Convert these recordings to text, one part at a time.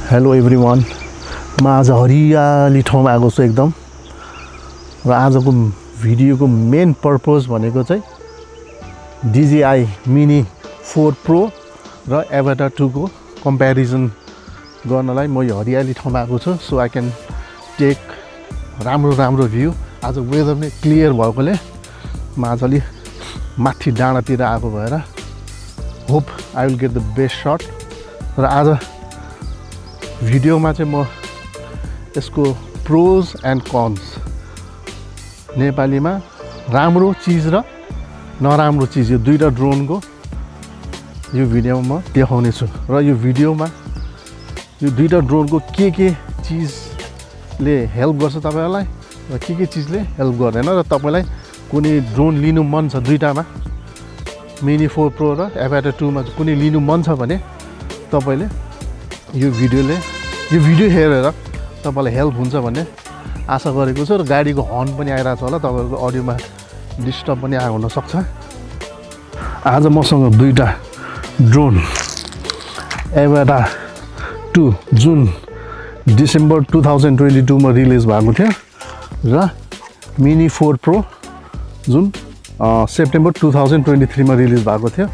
Hello everyone, म आज हरियाली ठाउँमा आएको छु एकदम। र आजको भिडियोको मेन पर्पज भनेको चाहिँ DJI Mini 4 Pro र Avatar 2 को कम्प्यारिजन गर्नलाई म यो हरियाली ठाउँमा आएको छु। सो आई क्यान टेक राम्रो भ्यू। आज वेदर पनि क्लियर भएकोले म आज अलि माथि डाँडातिर आएको भएर hope I will get the best shot. र आज भिडियोमा चाहिँ म यसको प्रोज एन्ड कन्स नेपालीमा राम्रो चिज र नराम्रो चिज यो दुईटा ड्रोनको यो भिडियोमा म देखाउने छु। र यो भिडियोमा यो दुईटा ड्रोनको के चिजले हेल्प गर्छ तपाईहरुलाई र के चिजले हेल्प गर्दैन। र तपाईलाई कुनै ड्रोन लिनु मन छ दुईटामा Mini 4 Pro र Avatar 2 मा कुनै लिनु मन छ भने तपाईले यो भिडियो हेरेर तपाईलाई हेल्प हुन्छ भन्ने आशा गरेको छु। र गाडीको हर्न पनि आइरहेछ होला, तपाईहरुको अडियोमा डिस्टर्ब पनि आउन सक्छ। आज मसँग दुईटा ड्रोन Avatar 2 जुन डिसेम्बर 2022 मा रिलिज भएको थियो र Mini 4 Pro जुन सेप्टेम्बर 2023 मा रिलिज भएको थियो।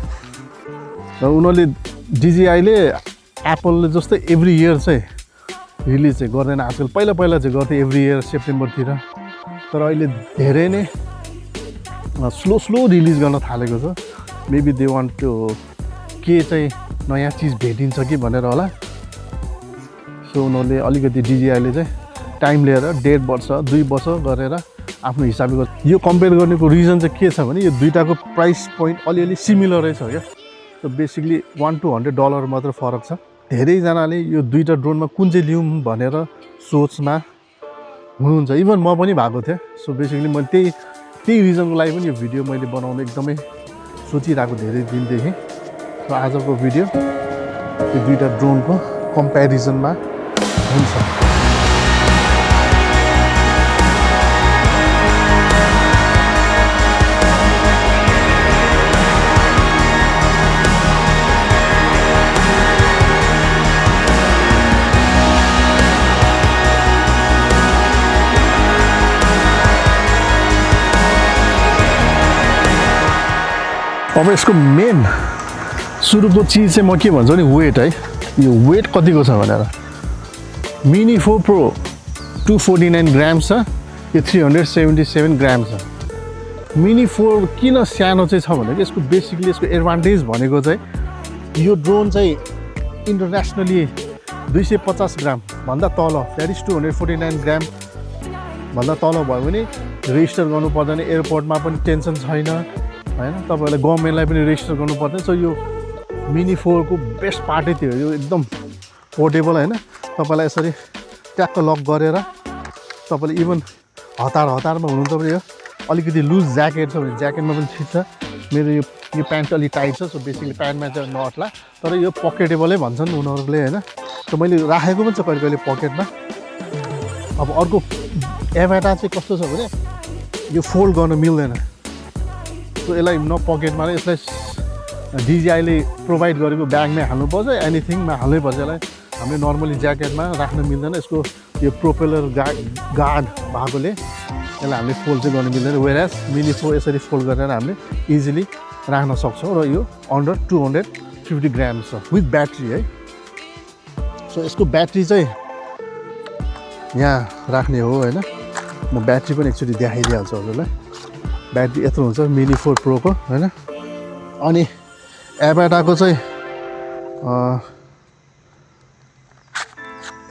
र उनीहरूले DJI ले एप्पलले जस्तै एभ्री इयर चाहिँ रिलिज चाहिँ गर्दैन। आजकल पहिला चाहिँ गर्थे एभ्री इयर सेप्टेम्बरतिर, तर अहिले धेरै नै स्लो रिलिज गर्न थालेको छ। मेबी दे वान्ट टु के चाहिँ नयाँ चिज भेटिन्छ कि भनेर होला। सो उनीहरूले अलिकति DJI ले चाहिँ टाइम लिएर 1.5 वर्ष 2 वर्ष गरेर आफ्नो हिसाबले गर्छ। यो कम्पेयर गर्नेको रिजन चाहिँ के छ भने यो दुईटाको प्राइस पोइन्ट अलिअलि सिमिलरै छ क्या। सो बेसिकली $100 मात्र फरक छ। धेरैजनाले यो दुईटा ड्रोनमा कुन चाहिँ लिउँ भनेर सोचमा हुनुहुन्छ, इभन म पनि भएको थिएँ। सो बेसिकली मैले त्यही रिजनको लागि पनि यो भिडियो मैले बनाउनु एकदमै सोचिरहेको धेरै दिनदेखि। सो आजको भिडियो यो दुईटा ड्रोनको कम्प्यारिजनमा हुन्छ। अब यसको मेन सुरुको चिज चाहिँ म के भन्छु नि वेट है। यो वेट कतिको छ भनेर Mini 4 Pro 249 ग्राम्स छ, यो 377 ग्राम छ। Mini 4 किन सानो चाहिँ छ भने यसको बेसिकली यसको एडभान्टेज भनेको चाहिँ यो ड्रोन चाहिँ इन्टरनेसनली 250 ग्राम भन्दा तल, द्याट इज 249 ग्राम भन्दा तल भयो भने रेजिस्टर गर्नु पर्दैन। एयरपोर्टमा पनि टेन्सन छैन हैन, तपाईहरुले गभर्नमेन्टलाई पनि रेजिस्टर गर्नु पर्दैन। सो यो Mini 4 को बेस्ट पार्टै थियो, यो एकदम पोर्टेबल हैन। तपाईलाई यसरी ट्याक्क लक गरेर तपाईले इभन हतारमा हुनुहुन्छ भने यो अलिकति लुज ज्याकेट छ भने ज्याकेटमा पनि छिट्छ। मेरो यो प्यान्ट अलि टाइट छ, सो बेसिकली प्यान्टमा चाहिँ नअट्ला, तर यो पकेटेबलै भन्छन् उनीहरूले हैन। सो मैले राखेको पनि छ कहिले पकेटमा। अब अर्को Avatar चाहिँ कस्तो छ भने यो फोल्ड गर्न मिल्दैन। सो यसलाई न पकेटमा र यसलाई DJI ले प्रोभाइड गरेको ब्यागमै हाल्नुपर्छ, एनिथिङमा हाल्नैपर्छ। यसलाई हामीले नर्मली ज्याकेटमा राख्न मिल्दैन। यसको यो प्रोपेलर गार्ड भएकोले यसलाई हामीले फोल्ड चाहिँ गर्न मिल्दैन। वेयरएज Mini 4 यसरी फोल्ड गरेर हामीले इजिली राख्न सक्छौँ। र यो अन्डर 250 ग्राम छ विथ ब्याट्री है। सो यसको ब्याट्री चाहिँ यहाँ राख्ने हो हैन। म ब्याट्री पनि एकचोटि देखाइदिइहाल्छु हजुरलाई। ब्याट्री यत्रो हुन्छ Mini 4 Pro को हैन। अनि Avatar को चाहिँ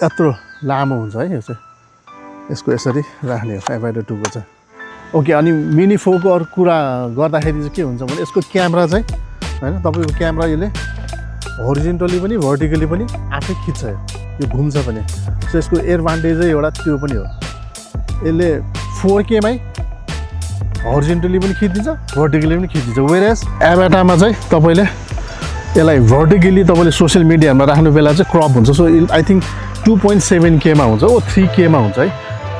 यत्रो लामो हुन्छ है। यो चाहिँ यसको यसरी राख्ने हो Avatar 2 को चाहिँ। ओके, अनि Mini 4 को अरू कुरा गर्दाखेरि चाहिँ के हुन्छ भने यसको क्यामेरा चाहिँ हैन, तपाईको क्यामेरा यसले होरिजेन्टली पनि भर्टिकली पनि आफै खिच्छ, यो घुम्छ पनि। सो यसको एडभान्टेज चाहिँ एउटा त्यो पनि हो, यसले 4K मै होरिजेन्टली पनि खिचिदिन्छ भर्टिकली पनि खिचिदिन्छ। वेयरएज Avatar मा चाहिँ तपाईले यसलाई भर्टिकली तपाईले सोशल मिडियामा राख्नु बेला चाहिँ क्रप हुन्छ। सो आई थिंक 2.7K मा हुन्छ, 3K मा हुन्छ है।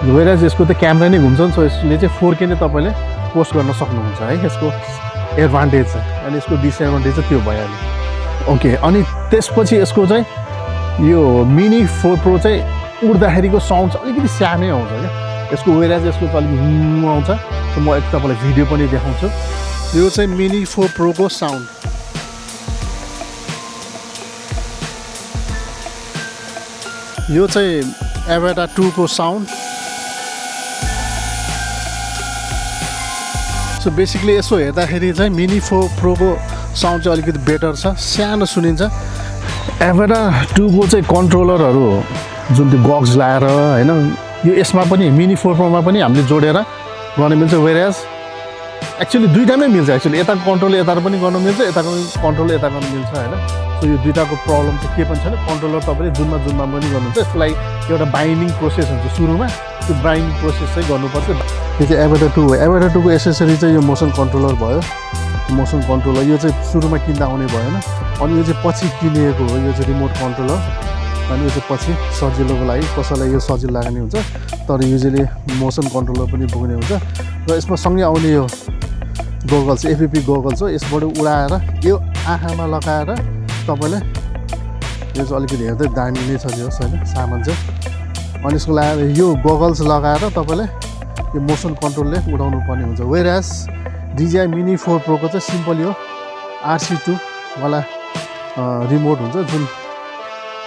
वेयरएज यसको त क्यामेरा नै घुम्छ नि, सो यसले चाहिँ 4K नै तपाईले पोस्ट गर्न सक्नुहुन्छ है। यसको एडभान्टेज चाहिँ, अनि यसको डिसएडभान्टेज चाहिँ त्यो भइहाल्यो। ओके, अनि त्यसपछि यसको चाहिँ यो मिनी 4 प्रो चाहिँ उड्दाखेरिको साउन्ड चाहिँ अलिकति सानै आउँछ क्या यसको वेराज यसको चाहिँ अलिक आउँछ म एक तपाईँलाई भिडियो पनि देखाउँछु यो चाहिँ मिनी 4 प्रोको साउन्ड यो चाहिँ एभाटा 2 को साउन्ड सो बेसिकली यसो हेर्दाखेरि चाहिँ मिनी 4 प्रोको साउन्ड चाहिँ अलिकति बेटर छ सानो सुनिन्छ एभाटा 2 को चाहिँ कन्ट्रोलरहरू जुन त्यो गग्स लाएर हैन यो यसमा पनि मिनी 4 प्रोमा पनि हामीले जोडेर गर्न मिल्छ वेयरएज एक्चुअली दुईटामै मिल्छ एक्चुअली यताको कन्ट्रोल यता पनि गर्न मिल्छ यताको कन्ट्रोल यता गर्न मिल्छ हैन सो यो दुईटाको प्रब्लम चाहिँ के पनि छैन कन्ट्रोलर तपाईँले जुनमा पनि गर्नुहुन्छ यसको लागि एउटा बाइन्डिङ प्रोसेस हुन्छ सुरुमा त्यो बाइन्डिङ प्रोसेस चाहिँ गर्नुपर्छ यो चाहिँ एभाटा 2 हो एभाटा 2 को एसेसरी चाहिँ यो मोसन कन्ट्रोलर भयो मोसन कन्ट्रोलर यो चाहिँ सुरुमा किन्दा आउने भएन अनि यो चाहिँ पछि किनिएको हो यो चाहिँ रिमोट कन्ट्रोलर अनि यो चाहिँ पछि सजिलोको लागि कसैलाई यो सजिलो लाग्ने हुन्छ तर युजली मोसन कन्ट्रोलर पनि पुग्ने हुन्छ र यसमा सँगै आउने यो गोगल्स एफपी गोगल्स हो यसबाट उडाएर यो आँखामा लगाएर तपाईँले यो चाहिँ अलिकति हेर्दै दामी नै छ यो होइन सामान चाहिँ अनि यसको लगाएर यो गोगल्स लगाएर तपाईँले यो मोसन कन्ट्रोलले उडाउनु पर्ने हुन्छ वेयरएज DJI मिनी 4 प्रोको चाहिँ सिम्पल यो RC2 वाला रिमोट हुन्छ जुन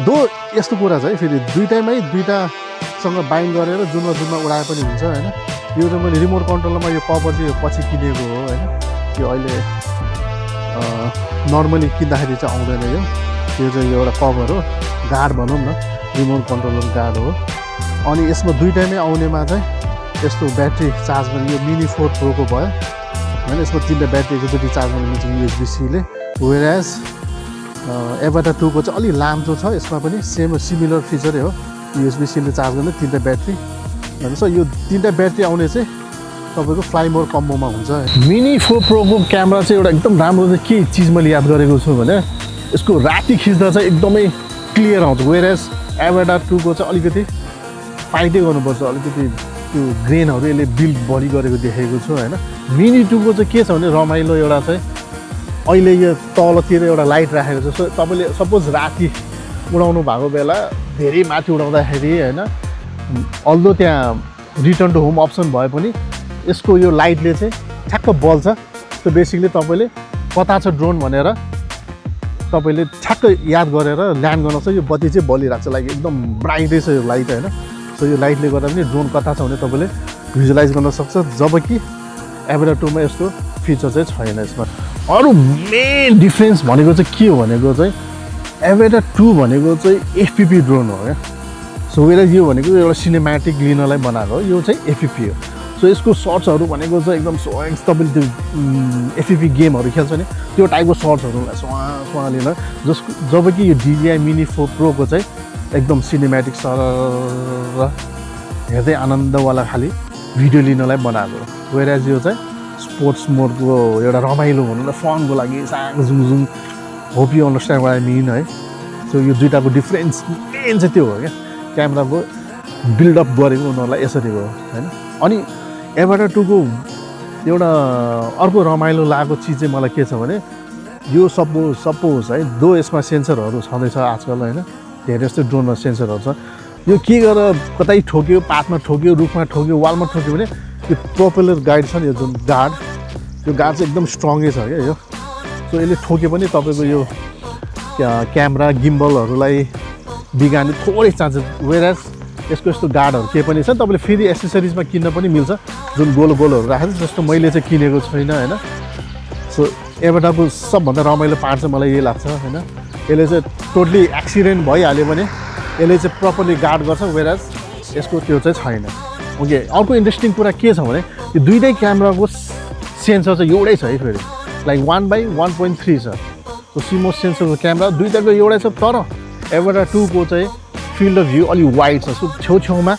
दो यस्तो कुरा चाहिँ फेरि दुईटासँग बाइन्ड गरेर जुनमा उडाए पनि हुन्छ होइन यो चाहिँ मैले रिमोट कन्ट्रोलरमा यो कभर चाहिँ यो पछि किनेको हो होइन यो अहिले नर्मली किन्दाखेरि चाहिँ आउँदैन यो चाहिँ एउटा कभर हो गार्ड भनौँ न रिमोट कन्ट्रोलर गार्ड हो अनि यसमा दुईटामै आउनेमा चाहिँ यस्तो ब्याट्री चार्ज गर्ने यो मिनी 4 प्रोको भयो होइन यसमा 3टा ब्याट्री एकचोटि चार्ज गर्न मिल्छ USB-C ले वेयरएज एभाटा 2 को चाहिँ अलिक लाम्रो छ यसमा पनि सेम सिमिलर फिचरै हो USB-C ले चार्ज गर्ने 3टा ब्याट्री होइन सो यो 3टा ब्याट्री आउने चाहिँ तपाईँको फ्लाइमोर कम्बोमा हुन्छ मिनी 4 प्रोको क्यामेरा चाहिँ एउटा एकदम राम्रो चाहिँ के चिज मैले याद गरेको छु भने यसको राति खिच्दा चाहिँ एकदमै क्लियर आउँछ वेयरएज एभाटा 2 को चाहिँ अलिकति फाइदै गर्नुपर्छ अलिकति त्यो ग्रेनहरू यसले बिल्ड बढी गरेको देखेको छु होइन मिनी 2 को चाहिँ के छ भने रमाइलो एउटा चाहिँ अहिले यो तलतिर एउटा लाइट राखेको छ सो तपाईँले सपोज राति उडाउनु भएको बेला धेरै माथि उडाउँदाखेरि होइन अल्दो त्यहाँ रिटर्न टु होम अप्सन भए पनि यसको यो लाइटले चाहिँ ठ्याक्क बल्छ सो बेसिकली तपाईँले कता छ ड्रोन भनेर तपाईँले ठ्याक्क याद गरेर ल्यान्ड गर्न सक्छ यो बत्ती चाहिँ बलिरहेको छ लाइक एकदम ब्राइटै छ यो लाइट होइन सो यो लाइटले गर्दा पनि ड्रोन कता छ भने तपाईँले भिजुलाइज गर्न सक्छ जबकि एभाटा 2 मा यस्तो फिचर चाहिँ छैन यसमा अरू मेन डिफ्रेन्स भनेको चाहिँ के हो भनेको चाहिँ एभाटा 2 भनेको चाहिँ FPV ड्रोन हो क्या सो वेयर यो भनेको एउटा सिनेमेटिक लिनलाई बनाएको हो यो चाहिँ FPV हो सो यसको सर्ट्सहरू भनेको चाहिँ एकदम तपाईँले त्यो FPV गेमहरू खेल्छ नि त्यो टाइपको सर्ट्सहरूलाई सुहाँ लिन जबकि यो DJI मिनी 4 प्रोको चाहिँ एकदम सिनेमेटिक सर हेर्दै आनन्दवाला खालि भिडियो लिनलाई बनाएको वेयरएज यो चाहिँ स्पोर्ट्स मोडको एउटा रमाइलो भनौँ न फनको लागि साङ जुङ hope you understand what I mean है सो यो दुईटाको डिफ्रेन्स मेन चाहिँ त्यो हो क्या क्यामेराको बिल्डअप गरेको उनीहरूलाई यसरी हो होइन अनि एभाटा 2 को एउटा अर्को रमाइलो लागेको चिज चाहिँ मलाई के छ भने यो सपोज है दो यसमा सेन्सरहरू छँदैछ आजकल होइन धेरै जस्तो ड्रोनमा सेन्सरहरू छ यो के गरेर कतै ठोक्यो पातमा ठोक्यो रुखमा ठोक्यो वालमा ठोक्यो भने यो प्रोपेलर गाइड छ नि यो जुन गार्ड चाहिँ एकदम स्ट्रङै छ क्या यो सो यसले ठोके पनि तपाईँको यो क्यामेरा गिम्बलहरूलाई बिगार्ने थोरै चान्सेस वेयरएज यसको यस्तो गार्डहरू केही पनि छ तपाईँले फेरि एसेसरिजमा किन्न पनि मिल्छ जुन गोलोहरू राखेको छ जस्तो मैले चाहिँ किनेको छैन होइन सो एभाटाको सबभन्दा रमाइलो पार्ट चाहिँ मलाई यही लाग्छ होइन यसले चाहिँ टोटली एक्सिडेन्ट भइहाल्यो भने यसले चाहिँ प्रपरली गार्ड गर्छ वेयरएज यसको त्यो चाहिँ छैन ओके अर्को इन्ट्रेस्टिङ कुरा के छ भने यो दुईटै क्यामेराको सेन्सर चाहिँ एउटै छ है फेरि लाइक 1/1.3 छ सो सिमोस सेन्सरको क्यामेरा दुईटाको एउटै छ तर एभाटा 2 को चाहिँ फिल्ड अफ भ्यू अलिक वाइड छ सो छेउछेउमा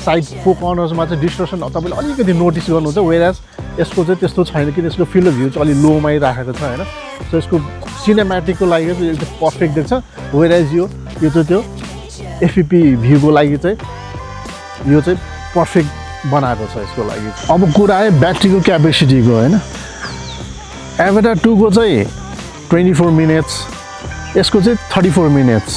साइड 4 कर्नर्समा चाहिँ डिस्टर्सन तपाईँले अलिकति नोटिस गर्नुहुन्छ वेयरएज यसको चाहिँ त्यस्तो छैन किन यसको फिल्ड अफ भ्यू चाहिँ अलिक लोमै राखेको छ होइन सो यसको सिनेमेटिकको लागि चाहिँ एकदम पर्फेक्ट देख्छ वेयरएज यो चाहिँ त्यो FPV भ्यूको लागि चाहिँ यो चाहिँ पर्फेक्ट बनाएको छ यसको लागि अब कुरा आयो ब्याट्रीको क्यापेसिटीको होइन एभाटा 2 को चाहिँ 24 मिनट्स यसको चाहिँ 34 मिनट्स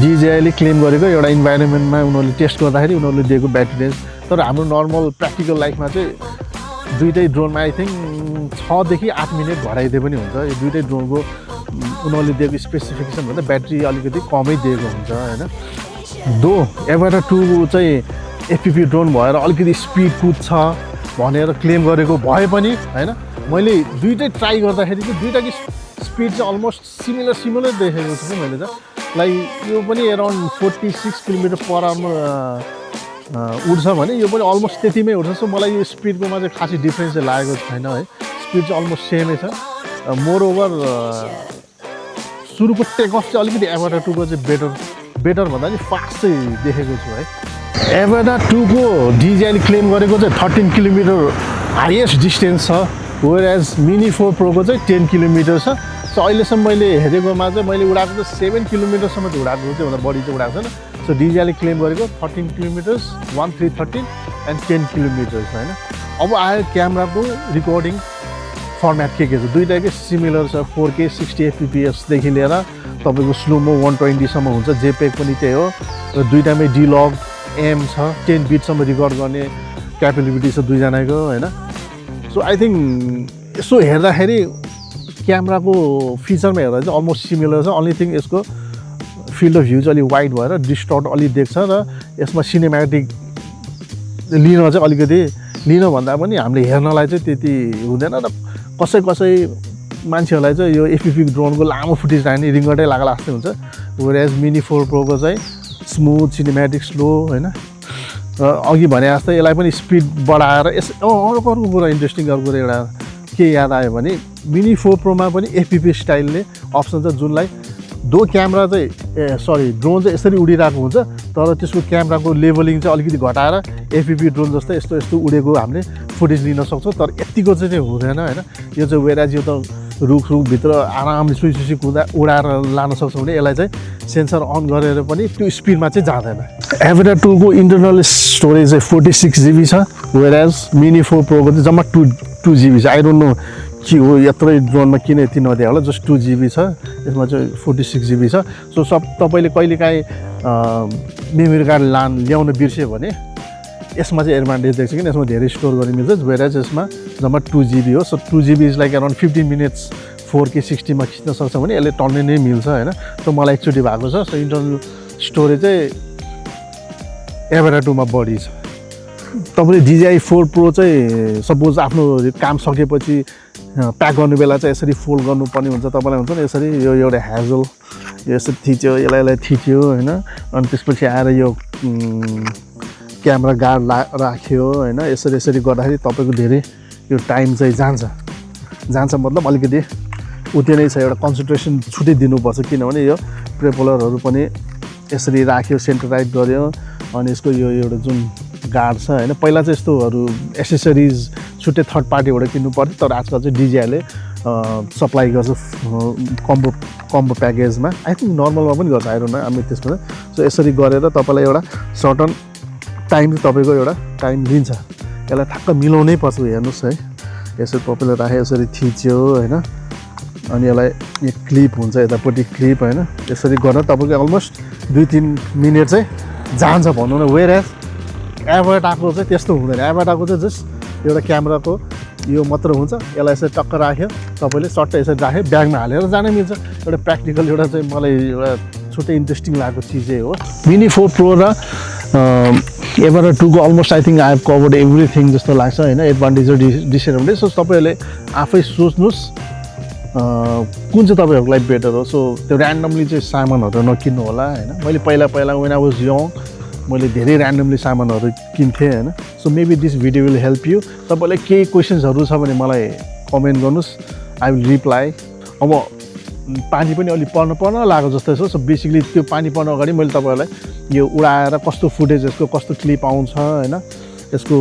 DJI ले क्लेम गरेको एउटा इन्भाइरोमेन्टमा उनीहरूले टेस्ट गर्दाखेरि उनीहरूले दिएको ब्याट्री रेन्ज तर हाम्रो नर्मल प्र्याक्टिकल लाइफमा चाहिँ दुईटै ड्रोनमा आई थिङ्क 6 देखि 8 मिनट भराइदिए पनि हुन्छ यो दुईटै ड्रोनको उनीहरूले दिएको स्पेसिफिकेसन भन्दा ब्याट्री अलिकति कमै दिएको हुन्छ होइन दो एभाटा 2 चाहिँ FPV ड्रोन भएर अलिकति स्पिड कुद्छ भनेर क्लेम गरेको भए पनि होइन मैले दुईटै ट्राई गर्दाखेरि चाहिँ दुईटाको स्पिड चाहिँ अलमोस्ट सिमिलर देखेको छु कि मैले त लाइक यो पनि एराउन्ड 46 किलोमिटर पर आवरमा उड्छ भने यो पनि अलमोस्ट त्यतिमै उड्छ सो मलाई यो स्पिडकोमा चाहिँ खासै डिफ्रेन्स चाहिँ लागेको छैन है स्पिड चाहिँ अलमोस्ट सेमै छ मोर ओभर सुरुको टेक अफ चाहिँ अलिकति एभाटा 2को चाहिँ बेटर भन्दा पनि फास्ट चाहिँ देखेको छु है एभाटा 2को DJI ले क्लेम गरेको चाहिँ 13 किलोमिटर हाइएस्ट डिस्टेन्स छ वेयर एज मिनी 4 प्रोको चाहिँ 10 किलोमिटर छ सो अहिलेसम्म मैले हेरेकोमा चाहिँ मैले उडाएको चाहिँ 7 किलोमिटरसम्म चाहिँ उडाएको त्योभन्दा बढी चाहिँ उडाएको छैन सो DJI ले क्लेम गरेको 13 किलोमिटर्स 1313 एन्ड 10 किलोमिटर्स होइन अब आयो क्यामेराको रिकर्डिङ फर्मेट के छ दुईटाकै सिमिलर छ 4K 60 fps देखि लिएर तपाईँको स्लोमो 120सम्म हुन्छ JPEG पनि त्यही हो र दुईटामै D-Log M छ 10 बिटसम्म रिकर्ड गर्ने क्यापेबिलिटी छ दुईजनाको होइन सो आई थिङ्क यसो हेर्दाखेरि क्यामेराको फिचरमा हेर्दा चाहिँ अलमोस्ट सिमिलर छ अन्ली थिङ यसको फिल्ड अफ भ्यू चाहिँ अलिक वाइड भएर डिस्टर्ट अलिक देख्छ र यसमा सिनेमेटिक लिन चाहिँ अलिकति लिन भन्दा पनि हामीले हेर्नलाई चाहिँ त्यति हुँदैन र कसै मान्छेहरूलाई चाहिँ यो FPV ड्रोनको लामो फुटेज राख्ने रिङ्गटै लागला जस्तै हुन्छ वेयरएज मिनी 4 प्रोको चाहिँ स्मुथ सिनेमेटिक स्लो होइन र अघि भने जस्तै यसलाई पनि स्पिड बढाएर अर्को कुरा इन्ट्रेस्टिङ अर्को कुरा एउटा के याद आयो भने मिनी 4 प्रोमा पनि FPV स्टाइलले अप्सन छ जुनलाई दो क्यामेरा चाहिँ ड्रोन चाहिँ यसरी उडिरहेको हुन्छ तर त्यसको क्यामेराको लेभलिङ चाहिँ अलिकति घटाएर FPV ड्रोन जस्तै यस्तो उडेको हामीले फुटेज लिन सक्छौँ तर यत्तिको चाहिँ हुँदैन होइन यो चाहिँ वेराज यो त रुखभित्र आरामले सुई उडाएर लान सक्छौँ भने यसलाई चाहिँ सेन्सर अन गरेर पनि त्यो स्पिडमा चाहिँ जाँदैन एभाटा 2को इन्टरनल स्टोरेज चाहिँ 46 GB छ वेराज मिनी 4 प्रोको चाहिँ जम्मा 2 GB छ आई डोन्ट नो के हो यत्रै ड्रोनमा किन यति नदिए होला जस्ट 2 GB छ यसमा चाहिँ 46 GB छ सो तपाईँले कहिलेकाहीँ मेमोरी कार्ड ल्याउन बिर्स्यो भने यसमा चाहिँ एडभान्टेज देख्छ कि यसमा धेरै स्टोर गर्न मिल्छ वेराज यसमा जम्मा 2 GB हो so 2 GB is like around 15 minutes 4K 60 मा खिच्न सक्छ भने यसले टन्ने नै मिल्छ होइन सो मलाई एकचोटि भएको छ सो इन्टरनल स्टोरेज चाहिँ एभाटा 2मा बढी छ तपाईँले DJI 4 Pro चाहिँ सपोज आफ्नो काम सकेपछि प्याक गर्नु बेला चाहिँ यसरी फोल्ड गर्नुपर्ने हुन्छ तपाईँलाई हुन्छ नि यसरी यो एउटा ह्याजल यसरी थिच्यो यसलाई थिच्यो होइन अनि त्यसपछि आएर यो क्यामेरा गार्ड राख्यो होइन यसरी गर्दाखेरि तपाईँको धेरै यो टाइम चाहिँ जान्छ मतलब अलिकति उति नै छ एउटा कन्सन्ट्रेसन छुट्टै दिनुपर्छ किनभने यो प्रेपोलरहरू पनि यसरी राख्यो सेन्टराइज गर्यो अनि यसको यो एउटा जुन गार्ड छ होइन पहिला चाहिँ यस्तोहरू एसेसरिज छुट्टै थर्ड पार्टीबाट किन्नु पर्थ्यो तर आजकल चाहिँ DJI ले सप्लाई गर्छ कम्बो प्याकेजमा आई थिङ्क नर्मलमा पनि गर्छ आइरहनु हामी त्यसमा सो यसरी गरेर तपाईँलाई एउटा सर्टन टाइम तपाईँको एउटा टाइम दिन्छ यसलाई ठ्याक्क मिलाउनै पर्छ हेर्नुहोस् है यसरी तपाईँले राखेँ यसरी थिच्यो होइन अनि यसलाई यो क्लिप हुन्छ यतापट्टि क्लिप होइन यसरी गरेर तपाईँको अलमोस्ट 2-3 मिनट चाहिँ जान्छ भनौँ न वेयरएज एभाटाको चाहिँ त्यस्तो हुँदैन एभाटाको चाहिँ जस्ट एउटा क्यामेराको यो मात्र हुन्छ यसलाई यसरी टक्क राख्यो तपाईँले सट्ट यसरी राख्यो ब्यागमा हालेर जानै मिल्छ एउटा प्र्याक्टिकल एउटा चाहिँ मलाई एउटा छुट्टै इन्ट्रेस्टिङ लागेको चिजै हो मिनी 4 प्रो र एभाटा 2को almost I think I have covered everything जस्तो लाग्छ होइन एडभान्टेज र डिसएडभान्टेज सो तपाईँहरूले आफै सोच्नुहोस् कुन चाहिँ तपाईँहरूको लागि बेटर हो सो त्यो ऱ्यान्डमली चाहिँ सामानहरू नकिन्नु होला होइन मैले पहिला वेन आई वाज यङ मैले धेरै ऱ्यान्डमली सामानहरू किन्थेँ होइन so maybe this video will help you तपाईँलाई केही क्वेसन्सहरू छ भने मलाई कमेन्ट गर्नुहोस् आई विल रिप्लाई अब पानी पनि अलिक पर्न लाग्यो जस्तो छ सो बेसिकली त्यो पानी पर्न अगाडि मैले तपाईँहरूलाई यो उडाएर कस्तो फुटेज यसको कस्तो क्लिप आउँछ होइन यसको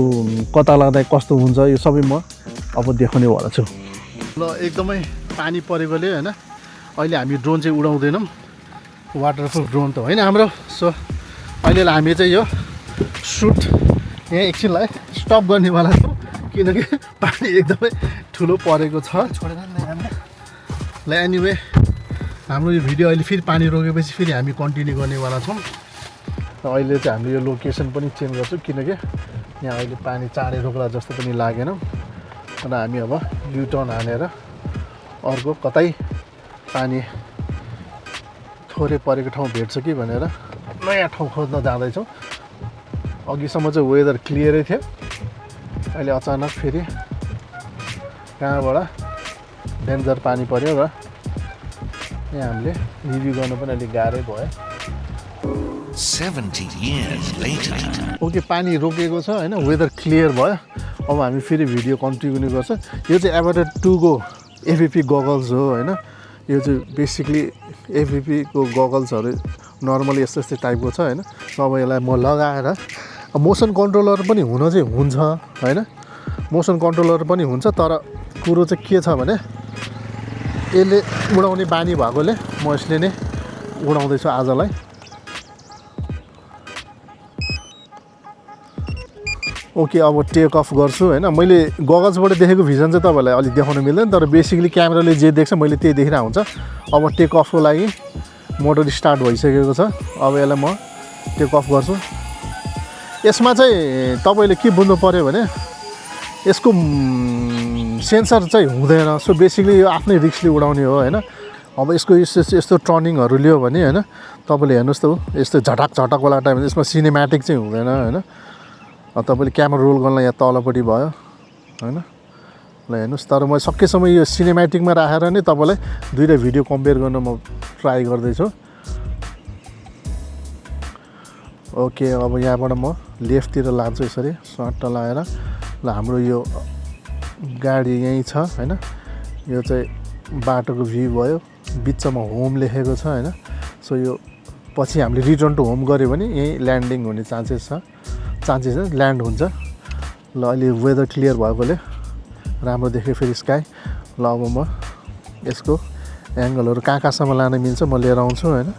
कता लाग्दा कस्तो हुन्छ यो सबै म अब देखाउनेवाला छु ल एकदमै पानी परेकोले होइन अहिले हामी ड्रोन चाहिँ उडाउँदैनौँ वाटरप्रुफ ड्रोन त होइन हाम्रो सो अहिले हामी चाहिँ यो सुट यहाँ एकछिनलाई स्टप गर्नेवाला छौँ किनकि पानी एकदमै ठुलो परेको छ छोडेर ल एनिवे हाम्रो यो भिडियो अहिले फेरि पानी रोकेपछि फेरि हामी कन्टिन्यू गर्नेवाला छौँ र अहिले चाहिँ हामीले यो लोकेसन पनि चेन्ज गर्छौँ किनकि यहाँ अहिले पानी चाँडै रोक्ला जस्तो पनि लागेन र हामी अब युटर्न हानेर अर्को कतै पानी थोरै परेको ठाउँ भेट्छ कि भनेर नयाँ ठाउँ खोज्न जाँदैछौँ अघिसम्म चाहिँ वेदर क्लियरै थियो अहिले अचानक फेरि कहाँबाट डेन्जर पानी पर्यो र यहाँ हामीले रिभ्यू गर्नु पनि अलिक गाह्रै भयो 70 years later. ओके पानी रोकेको छ हैन वेदर क्लियर भयो अब हामी फेरि भिडियो कन्टिन्यू गर्छ यो चाहिँ एभाटर 2 को एभीपी गगल्स हो हैन यो चाहिँ बेसिकली एभीपी को गगल्सहरु नर्मली यस्तो यस्तो टाइपको छ हैन अब यसलाई म लगाएर मोसन कन्ट्रोलर पनि हुन चाहिँ हुन्छ हैन मोसन कन्ट्रोलर पनि हुन्छ तर कुरो चाहिँ के छ भने यसले उडाउने बानी भएकोले म यसले नै उडाउँदैछु आजलाई ओके अब टेक अफ गर्छु हैन मैले गगल्सबाट देखेको भिजन चाहिँ तपाईहरुलाई अलि देखाउन मिल्दैन तर बेसिकली क्यामेराले जे देख्छ मैले त्यही देखिरा हुन्छ अब टेक अफको लागि मोटर स्टार्ट भइसकेको छ अब यसलाई म टेक अफ गर्छु यसमा चाहिँ तपाईले के बुझ्नु पर्यो भने यसको सेन्सर चाहिँ हुँदैन सो बेसिकली यो आफ्नै रिस्कले उडाउने हो हैन अब यसको यस्तो टर्निङहरु लियो भने हैन तपाईले हेर्नुस् त यस्तो झटाक झटाक वाला टाइम यसमा सिनेम्याटिक चाहिँ हुँदैन हैन तपाईले क्यामेरा रोल गर्न यहाँ तलपट्टि भयो हैन ल हेर्नुस् तर म सकेसम्म यो सिनेम्याटिकमा राखेर नै तपाईलाई दुईटा भिडियो कम्पेयर गर्न म ट्राई गर्दै छु ओके अब यहाँबाट म लेफ्टतिर लान्छु यसरी सर्ट लाएर ल हाम्रो यो गाडी यही छ हैन यो चाहिँ बाटोको भ्यू भयो बिचमा होम लेखेको छ हैन सो यो पछि हामीले रिटर्न टु होम गर्यो भने यही ल्यान्डिङ हुने चान्सेस ल्यान्ड हुन्छ ल अहिले वेदर क्लियर भएकोले राम्रो देख्यो फेरि स्काई ल अब म यसको एंगलहरु कहाँसम्म लान मिल्छ म लिएर आउँछु हैन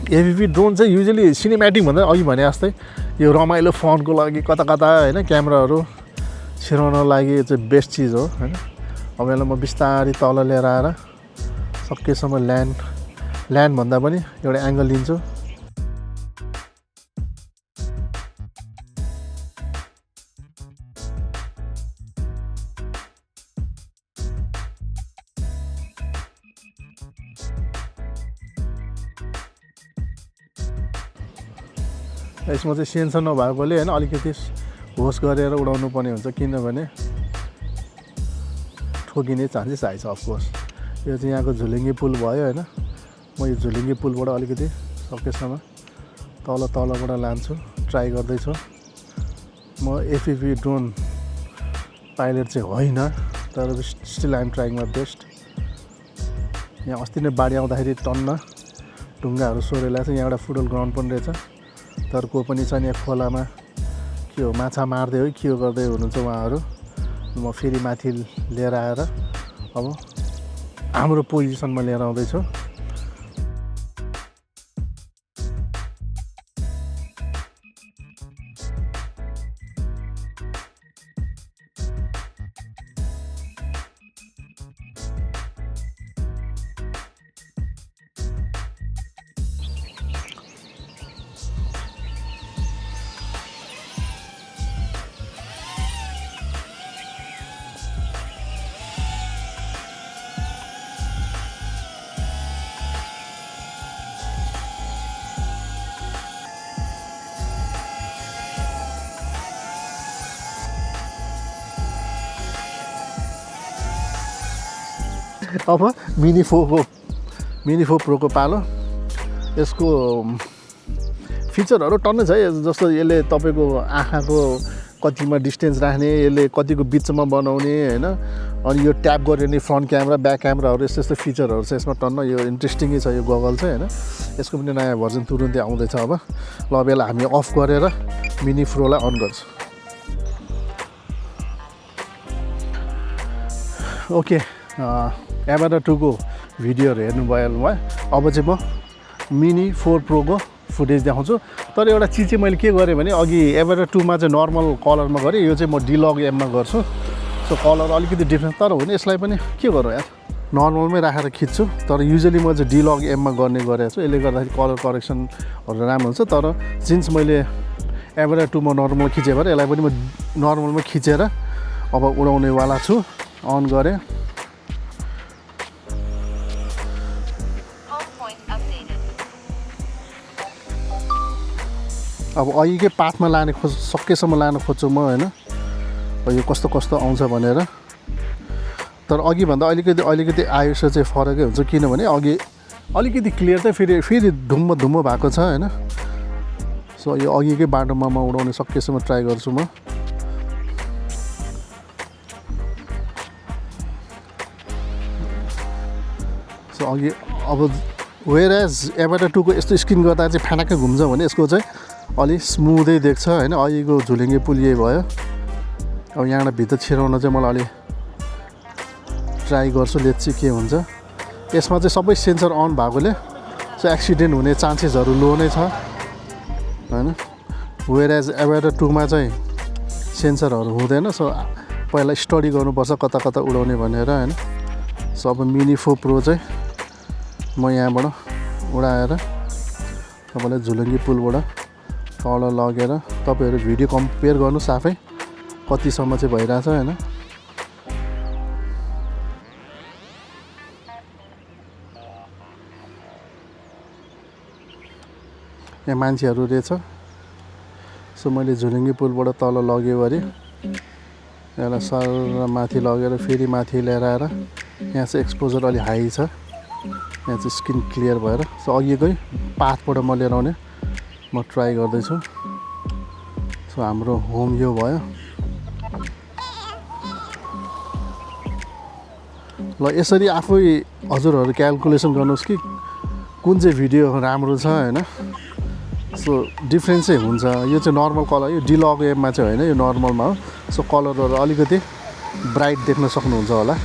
एभीपी ड्रोन चाहिँ युजुअली सिनेम्याटिक भन्दा अघि भने जस्तै यो रमाइलो फनको लागि कता कता हैन क्यामेराहरु छिराउन लागि चाहिँ बेस्ट चीज हो हैन अब यसलाई म बिस्तारै तल लिएर आएर सकेसम्म ल्यान्ड भन्दा पनि एउटा एंगल लिन्छु यसमा चाहिँ सेन्सर नभएकोले हैन अलिकति होस गरेर उडाउनु पर्ने हुन्छ किनभने ठोकिने चान्सेस आइछ अफ कोर्स यो चाहिँ यहाँको झुलिङ्गे पुल भयो हैन म यो झुलिङ्गे पुलबाट अलिकति सकेसम्म तलबाट लान्छु ट्राई गर्दै छु म एफपी ड्रोन पाइलट चाहिँ होइन तर still I am trying my best यहाँ अस्ति नै बाढी आउँदाखेरि टन्न ढुङ्गाहरू सोरेला छ यहाँबाट फुटबल ग्राउन्ड पनि रहेछ तर को पनि छ यहाँ खोलामा के हो माछा मार्दै हो के गर्दै हुनुहुन्छ उहाँहरू म फेरि माथि लिएर आएर अब हाम्रो पोजिसनमा लिएर आउँदैछु अब मिनी 4 प्रोको पालो यसको फिचरहरु टन्नै छ जस्तो यसले तपाईको आँखाको कतिमा डिस्टेन्स राख्ने यसले कतिको बिचमा बनाउने हैन अनि यो ट्याप गर्यो भने फ्रन्ट क्यामेरा ब्याक क्यामेराहरु यस्तो फिचरहरु छ यसमा टन्न यो इन्ट्रेस्टिङै छ यो गगल चाहिँ हैन यसको पनि नयाँ भर्जन तुरुन्तै आउँदैछ अब ल अब यसलाई हामी अफ गरेर मिनी प्रोलाई अन गर्छौं ओके एभाटर 2 को भिडियोहरु हेर्नुभयो होला अब चाहिँ म मिनी 4 प्रो को फुटेज देखाउँछु तर एउटा चीज चाहिँ मैले के गरेँ भने अघि एभाटर 2 मा चाहिँ नर्मल कलरमा गरेँ यो चाहिँ म डिलग एम मा गर्छु सो कलर अलिकति डिफरेन्ट तर हुने यसलाई पनि के गरौँ यार नर्मलमै राखेर खिच्छु तर युजली म चाहिँ डिलग एममा गर्ने गरेको छु यसले गर्दाखेरि कलर करेक्सनहरू राम्रो हुन्छ तर सिन्स मैले एभरेज 2 मा नर्मल खिचेँ भएर यसलाई पनि म नर्मलमै खिचेर अब उडाउनेवाला छु अन गरेँ अब अघिकै पाथमा लाने सकेसम्म लान खोज्छु म होइन यो कस्तो कस्तो आउँछ भनेर तर अघिभन्दा अलिकति आयुष चाहिँ फरकै हुन्छ किनभने अघि अलिकति क्लियर चाहिँ फेरि धुम्म भएको छ होइन सो यो अघिकै बाटोमा म उडाउने सकेसम्म ट्राई गर्छु म सो अघि अब वेयर एज एबाट 2 को यस्तो स्किन गर्दा चाहिँ फ्यानाक्कै घुम्छ भने यसको चाहिँ अलि स्मुथै देख्छ होइन अघिको झुलिङ्गे पुल यही भयो अब यहाँबाट भित्र छिराउन चाहिँ मलाई अलि ट्राई गर्छु लेट्स सी के हुन्छ यसमा चाहिँ सबै सेन्सर अन भएकोले सो एक्सिडेन्ट हुने चान्सेसहरू लो नै छ होइन वेयर एज एबाट 2 मा चाहिँ सेन्सरहरू हुँदैन सो पहिला स्टडी गर्नुपर्छ कता कता उडाउने भनेर होइन सो अब मिनी 4 प्रो चाहिँ म यहाँबाट उडाएर तपाईँलाई झुलुङ्गे पुलबाट तल लगेर तपाईँहरू भिडियो कम्पेयर गर्नुहोस् आफै कतिसम्म चाहिँ भइरहेछ होइन यहाँ मान्छेहरू रहेछ सो मैले झुलुङ्गे पुलबाट तल लग्यो अरे यसलाई सर माथि लगेर फेरि माथि ल्याएर आएर यहाँ चाहिँ एक्सपोजर अलि हाई छ यहाँ चाहिँ स्किन क्लियर भएर सो अघिकै पाथबाट म लिएर आउने म ट्राई गर्दैछु सो हाम्रो होम यो भयो ल यसरी आफै हजुरहरू क्यालकुलेसन गर्नुहोस् कि कुन चाहिँ भिडियो राम्रो छ होइन सो डिफ्रेन्स चाहिँ हुन्छ यो चाहिँ नर्मल कलर यो डिलग एममा चाहिँ होइन यो नर्मलमा हो सो कलरहरू अलिकति ब्राइट देख्न सक्नुहुन्छ होला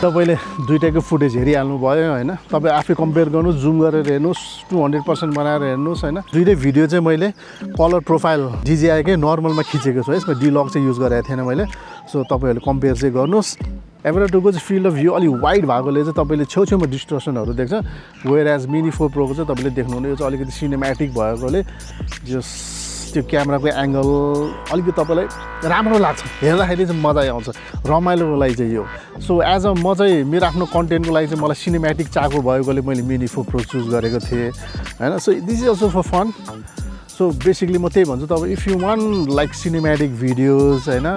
तपाईँले दुईटैको फुटेज हेरिहाल्नु भयो होइन तपाईँ आफै कम्पेयर गर्नुहोस् जुम गरेर हेर्नुहोस् 200% बनाएर हेर्नुहोस् होइन दुईटै भिडियो चाहिँ मैले कलर प्रोफाइल DJI-कै नर्मलमा खिचेको छु यसमा डिलग चाहिँ युज गरेको थिएन मैले सो तपाईँहरूले कम्पेयर चाहिँ गर्नुहोस् एभरेज 2 को चाहिँ फिल्ड अफ भ्यू अलिक वाइड भएकोले चाहिँ तपाईँले छेउछेउमा डिस्टर्सनहरू देख्छ वेयर एज मिनी 4 प्रोको चाहिँ तपाईँले देख्नुहुने यो चाहिँ अलिकति सिनेमेटिक भएकोले जस त्यो क्यामेराको एङ्गल अलिकति तपाईँलाई राम्रो लाग्छ हेर्दाखेरि चाहिँ मजा आउँछ रमाइलोको लागि चाहिँ यो सो एज अ म चाहिँ मेरो आफ्नो कन्टेन्टको लागि चाहिँ मलाई सिनेमेटिक चाहेको भएकोले मैले मिनी 4 प्रो चुज गरेको थिएँ होइन so this is also for fun so basically म त्यही भन्छु तपाईँ if you want like cinematic videos होइन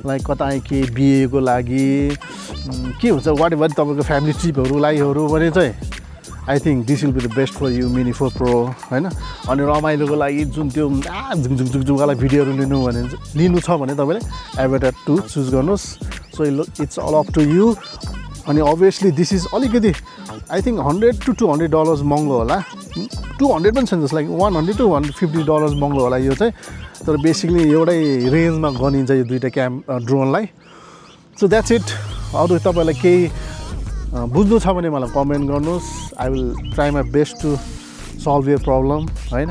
लाइक कतै के बिहेको लागि के हुन्छ वाट एभर तपाईँको फ्यामिली ट्रिपहरू लागिहरू भने चाहिँ I think this will be the best for you mini 4 pro होइन अनि रमाइलोको लागि जुन त्यो झुकझुकझुकवाला भिडियोहरू लिनु छ भने तपाईँले एभेटर 2 चुज गर्नुहोस् so it's all up to you अनि अभियसली दिस इज अलिकति आई थिङ्क $100 to $200 महँगो होला 200 पनि छैन जस्तो लागि $100 to $150 महँगो होला यो चाहिँ तर बेसिकली एउटै रेन्जमा गनिन्छ यो दुईवटा ड्रोनलाई सो द्याट्स इट अरू तपाईँलाई केही बुझ्नु छ भने मलाई कमेन्ट गर्नुहोस् I will try my best to solve your problem होइन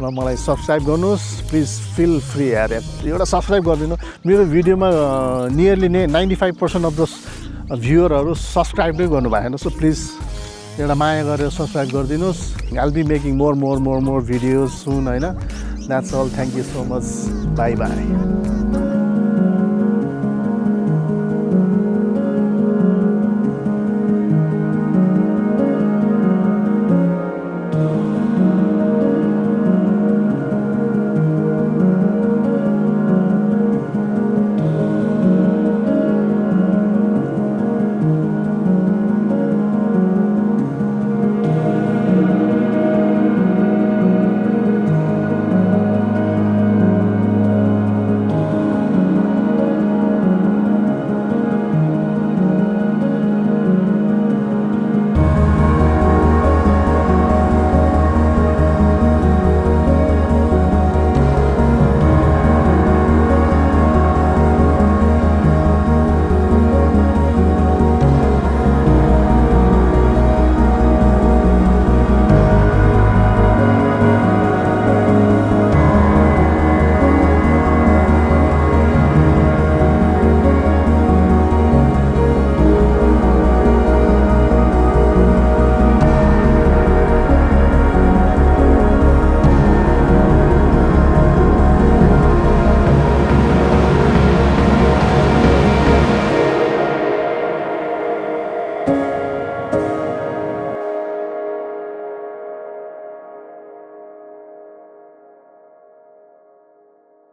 र मलाई सब्सक्राइब गर्नुहोस् प्लिज फिल फ्री यार एउटा सब्सक्राइब गरिदिनु मेरो भिडियोमा नियरली 95% अफ द भ्युअरहरू सब्सक्राइब नै गर्नु भएन सो प्लिज एउटा माया गरेर सब्सक्राइब गरिदिनुहोस् I will be making more videos soon होइन that's all thank you so much bye by